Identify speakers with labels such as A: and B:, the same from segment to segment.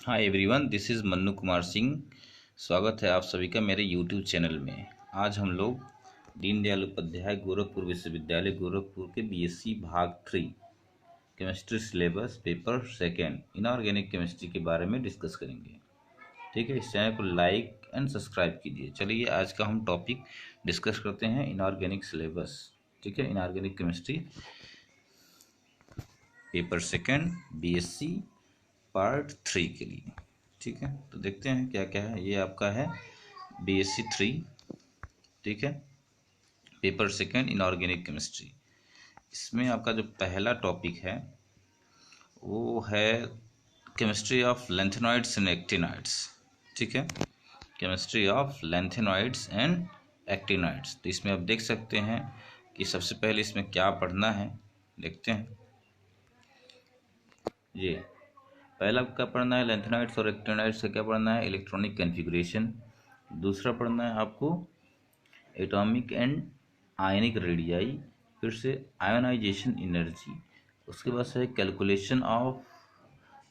A: Hi everyone, this is Mannu Kumar Singh. स्वागत है आप सभी का मेरे यूट्यूब चैनल में। आज हम लोग दीनदयाल उपाध्याय गोरखपुर विश्वविद्यालय गोरखपुर के बीएससी भाग 3 chemistry syllabus paper second inorganic chemistry के बारे में डिस्कस करेंगे। ठीक है, इस चैनल को लाइक एंड सब्सक्राइब कीजिए। चलिए आज का हम टॉपिक डिस्कस करते हैं इनऑर्गेनिक सिलेबस। ठीक है, inorganic chemistry paper second BSc part 3 के लिए। ठीक है, तो देखते हैं क्या क्या है। ये आपका है बीएससी 3। ठीक है, पेपर सेकेंड इनऑर्गेनिक केमिस्ट्री। इसमें आपका जो पहला टॉपिक है वो है chemistry of lanthanoids and actinoids. ठीक है, chemistry of lanthanoids and actinoids. तो इसमें आप देख सकते हैं कि सबसे पहले इसमें क्या पढ़ना है, देखते हैं। ये पहला क्या पढ़ना है, लैंथेनॉइड्स और एक्टिनॉइड्स का क्या पढ़ना है, इलेक्ट्रॉनिक कॉन्फ़िगरेशन। दूसरा पढ़ना है आपको एटॉमिक एंड आयनिक रेडियाई, फिर से आयोनाइजेशन एनर्जी। उसके बाद है calculation of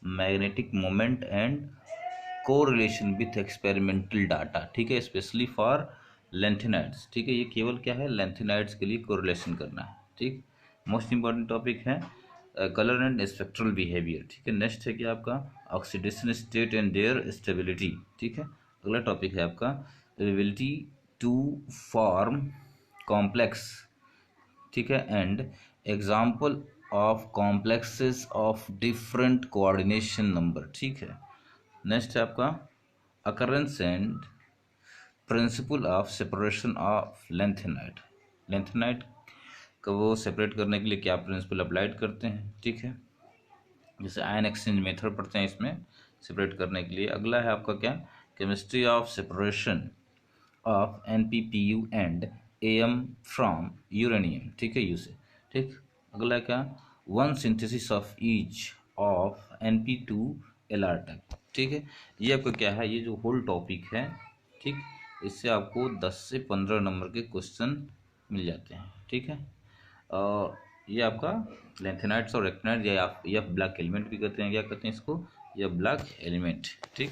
A: magnetic moment and correlation with experimental data. ठीक है, स्पेशली फॉर लैंथेनाइड्स। ठीक है, ये केवल क्या है, लैंथेनाइड्स के लिए कोरिलेशन करना है। ठीक, मोस्ट इंपॉर्टेंट टॉपिक है कलर एंड स्पेक्ट्रल बिहेवियर। ठीक है, नेक्स्ट है कि आपका oxidation state and there stability. ठीक है, अगला टॉपिक है आपका एबिलिटी टू फॉर्म कॉम्प्लेक्स। ठीक है, and example of complexes of different coordination number. ठीक है, नेक्स्ट है आपका occurrence and principle of separation of lanthanide. Lanthanide को वो सेपरेट करने के लिए क्या प्रिंसिपल अप्लाइड करते हैं। ठीक है, जैसे आयन एक्सचेंज मेथड पढ़ते हैं इसमें सेपरेट करने के लिए। अगला है आपका क्या, chemistry of separation of NPPu and AM from uranium. ठीक है, यू से। ठीक, अगला क्या, one synthesis of each of NP2Lr तक। ठीक है, ये आपका क्या है, ये जो होल टॉपिक है। ठीक, इससे आपको 10 से 15 नंबर के क्वेश्चन मिल जाते हैं। ठीक है, और ये आपका लेंथेनाइड्स और एक्टिनाइड, या ब्लैक एलिमेंट भी कहते हैं, क्या कहते हैं इसको, या ब्लैक एलिमेंट। ठीक,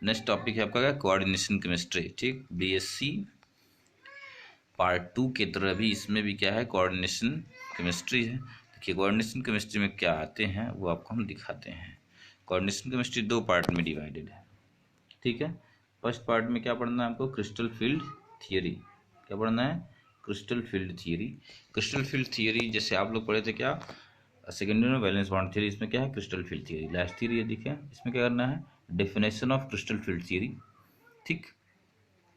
A: नेक्स्ट टॉपिक है आपका क्या, कोऑर्डिनेशन केमिस्ट्री। ठीक, बीएससी पार्ट 2 की तरह भी इसमें भी क्या है, कोऑर्डिनेशन केमिस्ट्री है। देखिए कोऑर्डिनेशन केमिस्ट्री में क्या आते हैं वो आपको हम दिखाते हैं। कोऑर्डिनेशन केमिस्ट्री 2 पार्ट में डिवाइडेड है। ठीक है, फर्स्ट पार्ट में क्या पढ़ना है आपको, क्रिस्टल फील्ड थियरी। क्या पढ़ना है, crystal field theory. Crystal field theory जैसे आप लोग पढ़े थे क्या, सेकेंड ईयर में वैलेंस बॉन्ड थियरी। इसमें क्या है, crystal field theory last theory है। देखिए इसमें क्या करना है, definition of crystal field theory. ठीक,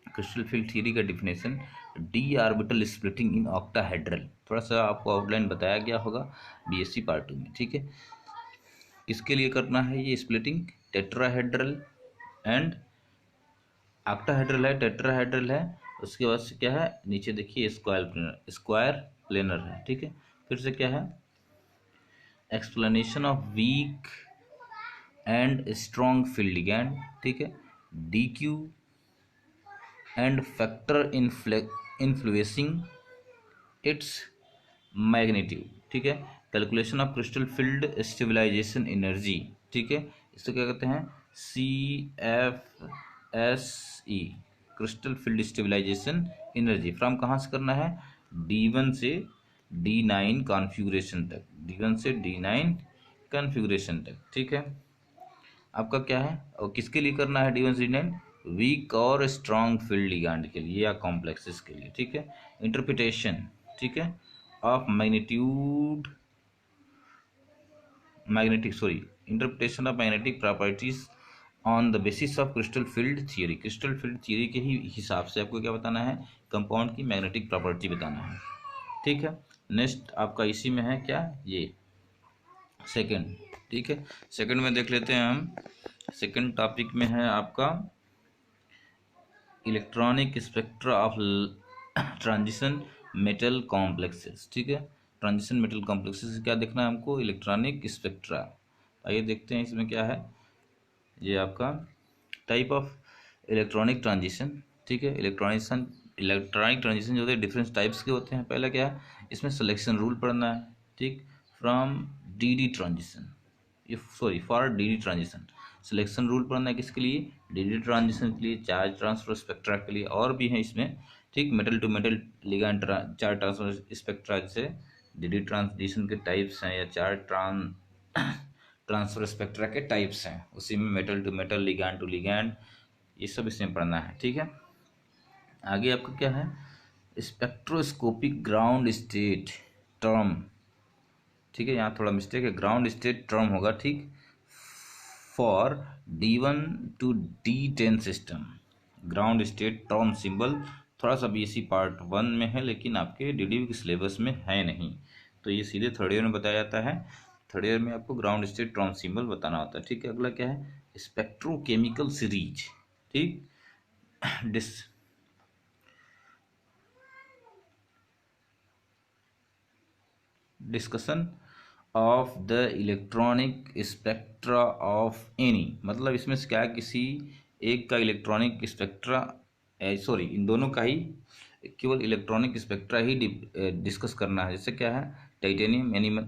A: क्रिस्टल फील्ड थियरी का definition, D orbital splitting in octahedral. थोड़ा सा आपको आउटलाइन बताया गया होगा बीएससी पार्ट 2 में। ठीक है, किसके लिए करना है ये स्प्लिटिंग, टेट्राहेड्रल एंड ऑक्टाहेड्रल है, टेट्राहेड्रल है। उसके बाद से क्या है, नीचे देखिए स्क्वायर प्लेनर है। ठीक है, फिर से क्या है, explanation of weak and strong field ligand. ठीक है, DQ and factor influencing its magnitude. ठीक है, calculation of crystal field stabilization energy. ठीक है, इसको क्या कहते हैं, CFSE, crystal field stabilization energy. From कहाँ से करना है, D1 से D9 कॉन्फ़िगरेशन तक, D1 से D9 कॉन्फ़िगरेशन तक। ठीक है, आपका क्या है, और किसके लिए करना है D1 से D9, वीक और स्ट्रॉन्ग फील्ड लिगैंड के लिए या कॉम्प्लेक्सेस के लिए। ठीक है, इंटरप्रिटेशन, ठीक है, of interpretation of magnetic properties on the basis of crystal field theory. Crystal field theory के ही हिसाब से आपको क्या बताना है, कंपाउंड की मैग्नेटिक प्रॉपर्टी बताना है। ठीक है, नेक्स्ट आपका इसी में है क्या, ये सेकंड। ठीक है, सेकंड में देख लेते हैं हम। सेकंड टॉपिक में है आपका electronic spectra of transition metal complexes. ठीक है, ट्रांजिशन मेटल कॉम्प्लेक्सेस क्या देखना है हमको, इलेक्ट्रॉनिक स्पेक्ट्रा। आइए देखते हैं इसमें क्या है, ये आपका टाइप ऑफ इलेक्ट्रॉनिक ट्रांजिशन। ठीक है, इलेक्ट्रॉनिक ट्रांजिशन जो होते हैं डिफरेंट टाइप्स के होते हैं। पहला क्या है, इसमें सिलेक्शन रूल पढ़ना है। ठीक, from DD transition, sorry for D transition. Selection rule पढ़ना है किसके लिए, डी ट्रांजिशन के लिए, चार्ज ट्रांसफर स्पेक्ट्रा के लिए, और भी है इसमें, ठीक, metal to metal ligand charge transfer spectra, जैसे डी ट्रांजिशन के टाइप्स हैं या चार्ज ट्रांसफर स्पेक्ट्रा के टाइप्स हैं, उसी में metal to metal, ligand to ligand, ये सब इसमें पढ़ना है, ठीक है। आगे आपका क्या है, स्पेक्ट्रोस्कोपिक ग्राउंड स्टेट टर्म, ठीक है, यहाँ थोड़ा मिस्टेक है, ग्राउंड स्टेट टर्म होगा, ठीक, for D1 to D10 system. Ground state term symbol थोड़ा सा BSc पार्ट 1 में है, लेकिन आपके DDV के सिलेबस में है नहीं, तो ये सीधे थर्ड ईयर में बताया जाता है। थर्ड ईयर में आपको ग्राउंड स्टेट टर्म सिंबल बताना होता है, ठीक है। अगला क्या है, स्पेक्ट्रोकेमिकल सीरीज, ठीक, discussion of the electronic spectra of any, मतलब इसमें से क्या, किसी एक का इलेक्ट्रॉनिक स्पेक्ट्रा, सॉरी इन दोनों का ही केवल इलेक्ट्रॉनिक स्पेक्ट्रा ही डिस्कस करना है। जैसे क्या है, टाइटेनियम एनिमल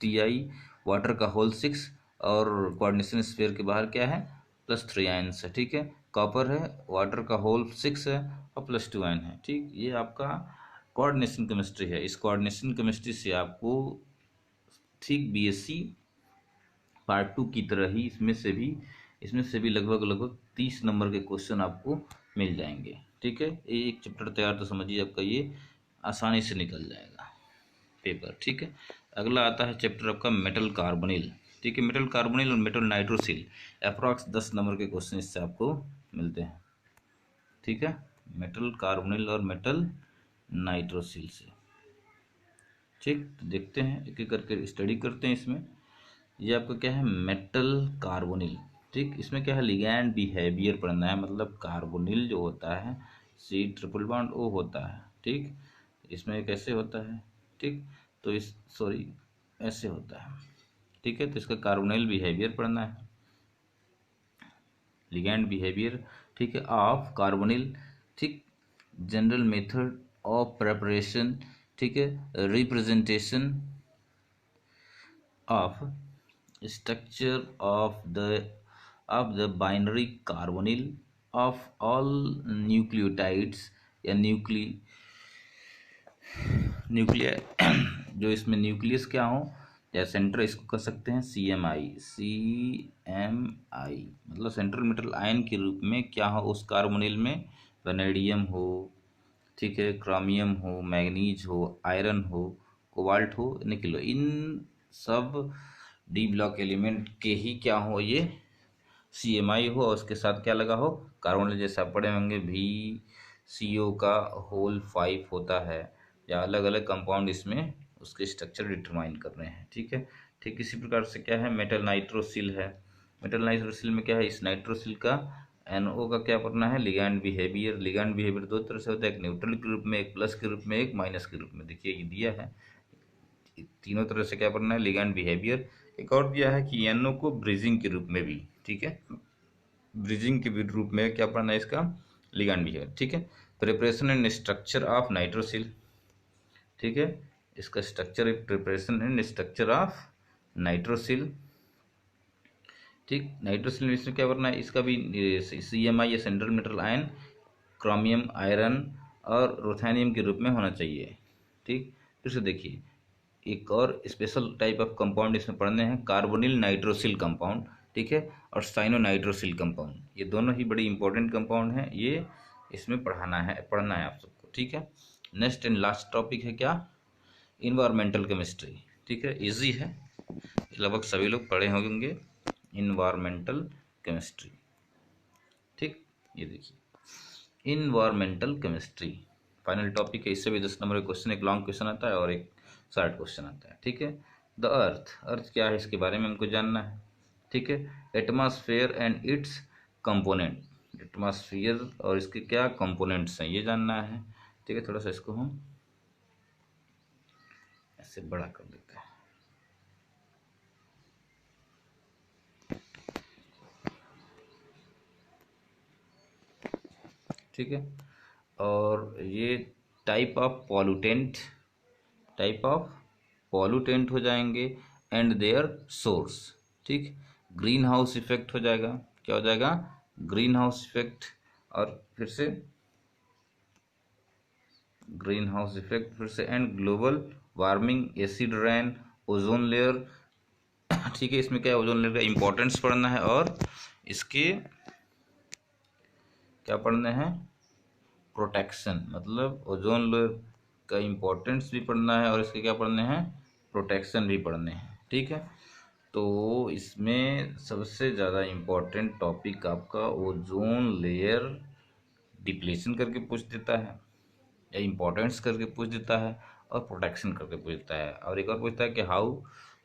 A: Ti, वाटर का होल 6, और कोऑर्डिनेशन स्फीयर के बाहर क्या है, +3 आयन्स है, ठीक है। कॉपर है, वाटर का होल 6 है और +2 आयन है, ठीक। ये आपका कोऑर्डिनेशन केमिस्ट्री है। इस कोऑर्डिनेशन केमिस्ट्री से आपको ठीक BSc पार्ट 2 की तरह ही इसमें से भी लगभग 30 नंबर के क्वेश्चन आपको मिल जाएंगे, ठीक है। एक चैप्टर तैयार तो समझिए आपका ये आसानी से निकल जाएगा पेपर, ठीक है। अगला आता है चैप्टर आपका मेटल कार्बोनिल, ठीक है। मेटल कार्बोनिल और मेटल नाइट्रोसिल, अप्रॉक्स 10 नंबर के क्वेश्चन इससे आपको मिलते हैं, ठीक है। मेटल कार्बोनिल और मेटल नाइट्रोसिल से, ठीक, तो देखते हैं एक एक करके स्टडी करते हैं इसमें। ये आपका क्या है, मेटल कार्बोनिल, ठीक, इसमें क्या है, लिगैंड बिहेवियर पढ़ना है, मतलब कार्बोनिल जो होता है C ट्रिपल बॉन्ड O होता है, ठीक, इसमें कैसे होता है, ठीक, तो इस सॉरी ऐसे होता है, ठीक है, तो इसका कार्बोनिल बिहेवियर पढ़ना है, लिगैंड बिहेवियर, ठीक है, ऑफ कार्बोनिल, ठीक, जनरल मेथड ऑफ प्रेपरेशन, ठीक है, representation of structure of the binary carbonyl of all nucleotides या न्यूक्लिया जो इसमें न्यूक्लियस क्या हो या सेंटर, इसको कह सकते हैं CMI, मतलब सेंट्रल मेटल आयन के रूप में क्या हो उस कार्बोनिल में, वेनेडियम हो, ठीक है, क्रोमियम हो, मैग्नीज हो, आयरन हो, कोबाल्ट हो, निकल हो, इन सब D ब्लॉक एलिमेंट के ही क्या हो, ये CMI हो, और उसके साथ क्या लगा हो, कार्बोनिल, जैसे आप पढ़े होंगे VCO का होल 5 होता है, या अलग अलग कंपाउंड इसमें उसके स्ट्रक्चर डिटरमाइन कर रहे हैं, ठीक है। ठीक इसी प्रकार से क्या है, मेटल नाइट्रोसिल है। मेटल नाइट्रोसिल में क्या है, इस नाइट्रोसिल का NO का क्या पढ़ना है, लिगैंड बिहेवियर। लिगैंड बिहेवियर दो तरह से होता है, एक न्यूट्रल के रूप में, एक प्लस के रूप में, एक माइनस के रूप में। देखिए ये दिया है, तीनों तरह से क्या पढ़ना है, लिगैंड बिहेवियर। एक और दिया है कि NO को ब्रिजिंग के रूप में भी, ठीक है, ब्रिजिंग के रूप में क्या पढ़ना है, इसका लिगैंड बिहेवियर, ठीक है। Preparation and structure of nitrosyl, ठीक है, इसका structure, preparation and structure of nitrosyl, ठीक। नाइट्रोसिल इसमें क्या पढ़ना है, इसका भी CMI या central metal ion chromium, iron और रुथेनियम के रूप में होना चाहिए, ठीक। फिर से देखिए, एक और स्पेशल टाइप ऑफ कंपाउंड इसमें पढ़ने हैं, कार्बोनिल नाइट्रोसिल कंपाउंड, ठीक है, और साइनो नाइट्रोसिल कंपाउंड। ये दोनों ही बड़ी इंपॉर्टेंट कंपाउंड हैं, ये इसमें पढ़ना है आप सबको, ठीक है। नेक्स्ट एंड लास्ट टॉपिक है क्या, इन्वायरमेंटल केमिस्ट्री, ठीक है, इजी है, लगभग सभी लोग पढ़े होंगे इन्वायरमेंटल केमिस्ट्री, ठीक। ये देखिए इन्वायरमेंटल केमिस्ट्री फाइनल टॉपिक है, इससे भी 10 नंबर का क्वेश्चन, एक लॉन्ग क्वेश्चन आता है और एक शॉर्ट क्वेश्चन आता है, ठीक है। द अर्थ क्या है, इसके बारे में हमको जानना है, ठीक है। Atmosphere and it's component, atmosphere और इसके क्या कंपोनेंट्स हैं ये जानना है, ठीक है। थोड़ा सा इसको हम ऐसे बड़ा कर देते हैं, ठीक है। और ये टाइप ऑफ पॉल्यूटेंट हो जाएंगे एंड देयर सोर्स, ठीक। ग्रीन हाउस इफेक्ट हो जाएगा, क्या हो जाएगा, ग्रीन हाउस इफेक्ट। और फिर से ग्रीन हाउस इफेक्ट, फिर से and global warming, acid rain, ozone layer. ठीक है, इसमें क्या है, ओजोन लेयर का इंपॉर्टेंस पढ़ना है और इसके क्या पढ़ने हैं, प्रोटेक्शन, मतलब ओजोन लेयर का इंपॉर्टेंस भी पढ़ना है और इसके क्या पढ़ने हैं, प्रोटेक्शन भी पढ़ने हैं। ठीक है, तो इसमें सबसे ज़्यादा इम्पोर्टेंट टॉपिक आपका ओजोन लेयर डिप्लेशन करके पूछ देता है, या इम्पोर्टेंस करके पूछ देता है, और प्रोटेक्शन करके पूछ देता है। और एक और पूछता है कि हाउ,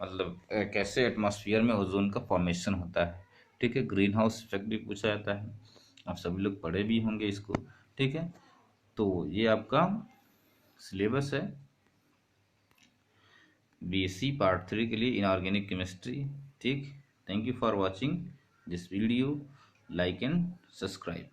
A: मतलब कैसे एटमॉस्फेयर में ओजोन का फॉर्मेशन होता है। ठीक है, ग्रीन हाउस इफेक्ट भी पूछा जाता है, आप सभी लोग पढ़े भी होंगे इसको। ठीक है, तो ये आपका सिलेबस है बीएससी पार्ट 3 के लिए इनऑर्गेनिक केमिस्ट्री। ठीक, thank you for watching this video, like and subscribe.